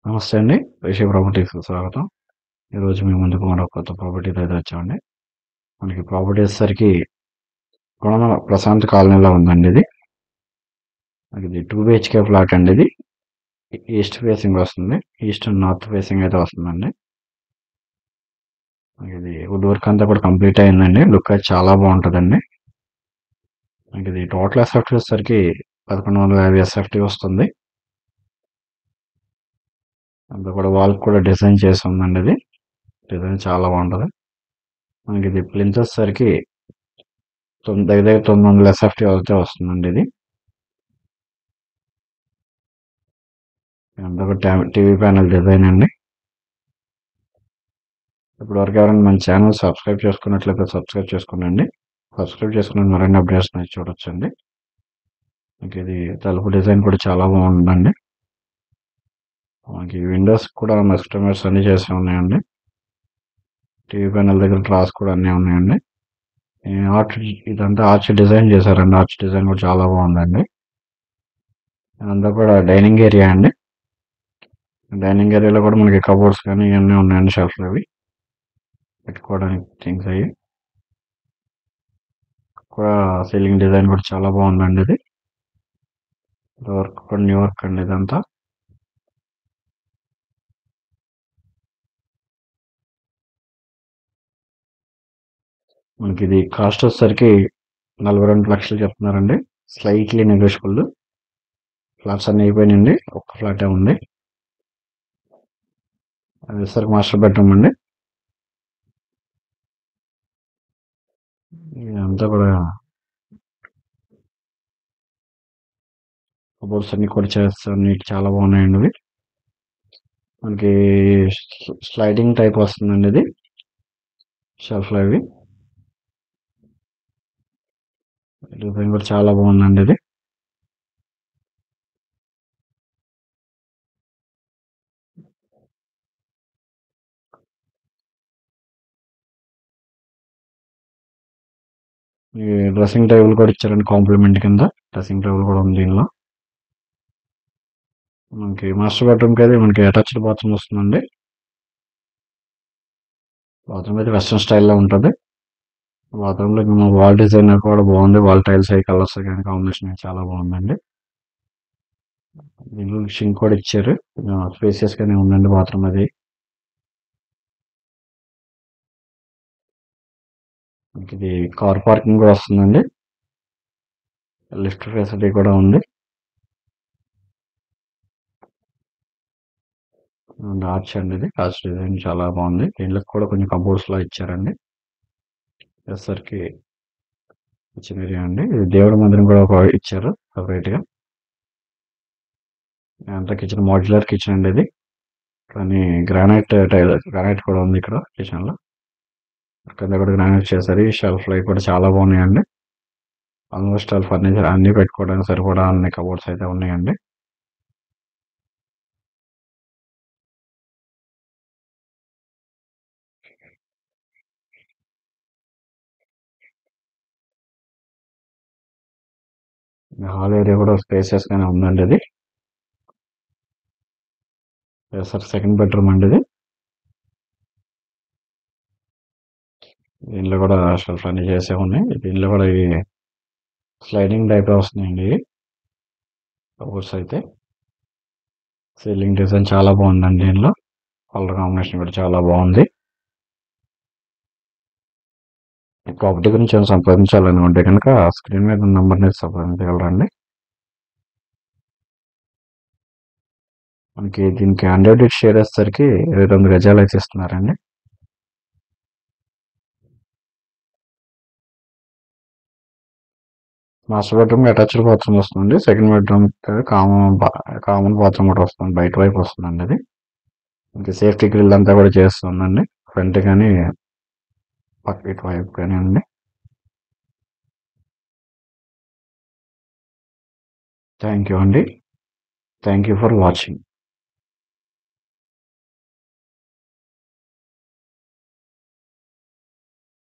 నమస్తే అండి. రిషి ప్రాపర్టీస్‌కి స్వాగతం. ఈరోజు మీ ముందుకు మరో కొత్త ప్రాపర్టీతో అయితే వచ్చామండి. మనకి ప్రాపర్టీ వచ్చేసరికి కొణమ ప్రశాంత్ కాలనీలో ఉందండి ఇది. మనకి 2 బిహెచ్‌కే ఫ్లాట్ అండి ఇది. ఈస్ట్ ఫేసింగ్ వస్తుంది. ఈస్ట్ అండ్ నార్త్ ఫేసింగ్ అయితే వస్తుందండి. మనకి ఇది వుడ్ వర్క్ అంతా కూడా కంప్లీట్ అయిందండి. లుక్ అయితే చాలా బాగుంటుందండి. మనకి ఇది టోటల్ ఎస్ఎఫ్టీ వచ్చేసరికి 1150 ఎస్ఎఫ్టీ వస్తుంది. అంతా కూడా వాల్ కూడా డిజైన్ చేసి ఉందండి ఇది. డిజైన్ చాలా బాగుంటుంది. మనకి ఇది ప్లింత్ వచ్చేసరికి దగ్గర దగ్గర 900 ఎస్ఎఫ్టీ అయితే వస్తుందండి ఇది. ఇదంతా కూడా టీవీ ప్యానెల్ డిజైన్ అండి. ఇప్పటివరకు ఎవరైనా మన ఛానల్ సబ్స్క్రైబ్ చేసుకున్నట్లయితే సబ్స్క్రైబ్ చేసుకోండి. సబ్స్క్రైబ్ చేసుకుని మరిన్ని అప్డేట్స్ అనేది చూడొచ్చండి. మనకి ఇది తలుపు డిజైన్ కూడా చాలా బాగుందండి. మనకి విండోస్ కూడా కస్టమైజ్ అన్ని చేసి ఉన్నాయండి. టీవీ ప్యానెల్ దగ్గర గ్లాస్ కూడా అన్నీ ఉన్నాయండి. ఆర్చ్ ఇదంతా ఆర్చ్ డిజైన్ చేశారండి. ఆర్చ్ డిజైన్ కూడా చాలా బాగుందండి. ఇదంతా కూడా డైనింగ్ ఏరియా అండి. డైనింగ్ ఏరియాలో కూడా మనకి కబోర్డ్స్ కానీ ఇవన్నీ ఉన్నాయండి. షెల్ఫ్లు అవి పెట్టుకోవడానికి థింగ్స్ అవి కూడా. సీలింగ్ డిజైన్ కూడా చాలా బాగుందండి ఇది. వర్క్ కూడా న్యూ వర్క్ అండి ఇదంతా. మనకి ఇది కాస్ట్ వచ్చేసరికి 42 లక్షలు చెప్తున్నారండి. Slightly negotiable. ఫ్లాట్స్ అన్ని అయిపోయినాయండి. ఒక్క ఫ్లాటే ఉంది. అది వచ్చేసరికి మాస్టర్ బెడ్రూమ్ అండి. ఇదంతా కూడా కబోర్డ్స్ అన్ని కూడా చేస్తాను. చాలా బాగున్నాయండి ఇవి. మనకి స్లైడింగ్ టైప్ వస్తుందండి ఇది. షెల్ఫ్లు అవి డిజైన్ కూడా చాలా బాగుందండి ఇది. ఈ డ్రెస్సింగ్ టేబుల్ కూడా ఇచ్చారండి కాంప్లిమెంట్ కింద. డ్రెస్సింగ్ టేబుల్ కూడా ఉంది దీనిలో. మనకి మాస్టర్ బెడ్రూమ్కి అయితే మనకి అటాచ్డ్ బాత్రూమ్ వస్తుందండి. బాత్రూమ్ అయితే వెస్ట్రన్ స్టైల్లో ఉంటుంది. బాత్రూమ్ లో వాల్ డిజైన్ కూడా బాగుంది. వాల్ టైల్స్ అవి కలర్స్ కానీ కాంబినేషన్ చాలా బాగుందండి. దీనిలో షింక్ కూడా ఇచ్చారు. స్పేసియస్ గానే ఉందండి బాత్రూమ్ అది. ఇది కార్ పార్కింగ్ కూడా వస్తుందండి. లిఫ్ట్ ఫెసిలిటీ కూడా ఉంది. ఆర్చ్ అండి ఇది. ఆర్చ్ డిజైన్ చాలా బాగుంది. దీనిలో కూడా కొంచెం కంపోర్ట్స్ లా ఇచ్చారండి. వచ్చేసరికి కిచెన్ ఏరియా అండి. ఇది దేవుడి మందిరం కూడా ఒక ఇచ్చారు సపరేట్ గా. అంతా కిచెన్ మాడ్యులర్ కిచెన్ అండి ఇది. కానీ గ్రానైట్ కూడా ఉంది ఇక్కడ కిచెన్ లో. కింద కూడా గ్రానైట్ చేశారు. ఈ షెల్ఫ్ లైట్ కూడా చాలా బాగున్నాయండి. ఆల్మోస్ట్ ఆల్ ఫర్నిచర్ అన్ని పెట్టుకోవడానికి సరిపడా అన్ని కబోర్డ్స్ అయితే ఉన్నాయండి. హాల్ ఏరియా కూడా స్పేసియస్ గానే ఉందండి ఇది. సార్ సెకండ్ బెడ్రూమ్ అండి ఇది. దీనిలో కూడా షెల్ఫ్ అన్ని చేసే ఉన్నాయి. దీనిలో కూడా ఈ స్లైడింగ్ టైప్ వస్తున్నాయండి కబోర్డ్స్ అయితే. సీలింగ్ డిజైన్ చాలా బాగుందండి. దీనిలో కలర్ కాంబినేషన్ కూడా చాలా బాగుంది. ఈ ప్రాపర్టీ గురించి ఏమైనా సంప్రదించాలనుకుంటే కనుక స్క్రీన్ మీద ఉన్న నంబర్ని సంప్రదించగలరండి. మనకి దీనికి 100 షేర్ వేసేసరికి 22 గజాలు అయితే ఇస్తున్నారండి. మాస్టర్ బెడ్రూమ్ అటాచ్డ్ బాత్రూమ్ వస్తుంది. సెకండ్ బెడ్రూమ్ కామన్ బాత్రూమ్ కూడా వస్తుంది. బయట వైపు వస్తుందండి అది. ఇంకా సేఫ్టీ గ్రిల్ అంతా కూడా చేస్తుందండి. ఫ్రంట్ కానీ పక్క ఇటు వైపు కానీ అండి. థ్యాంక్ యూ అండి. Thank you for watching.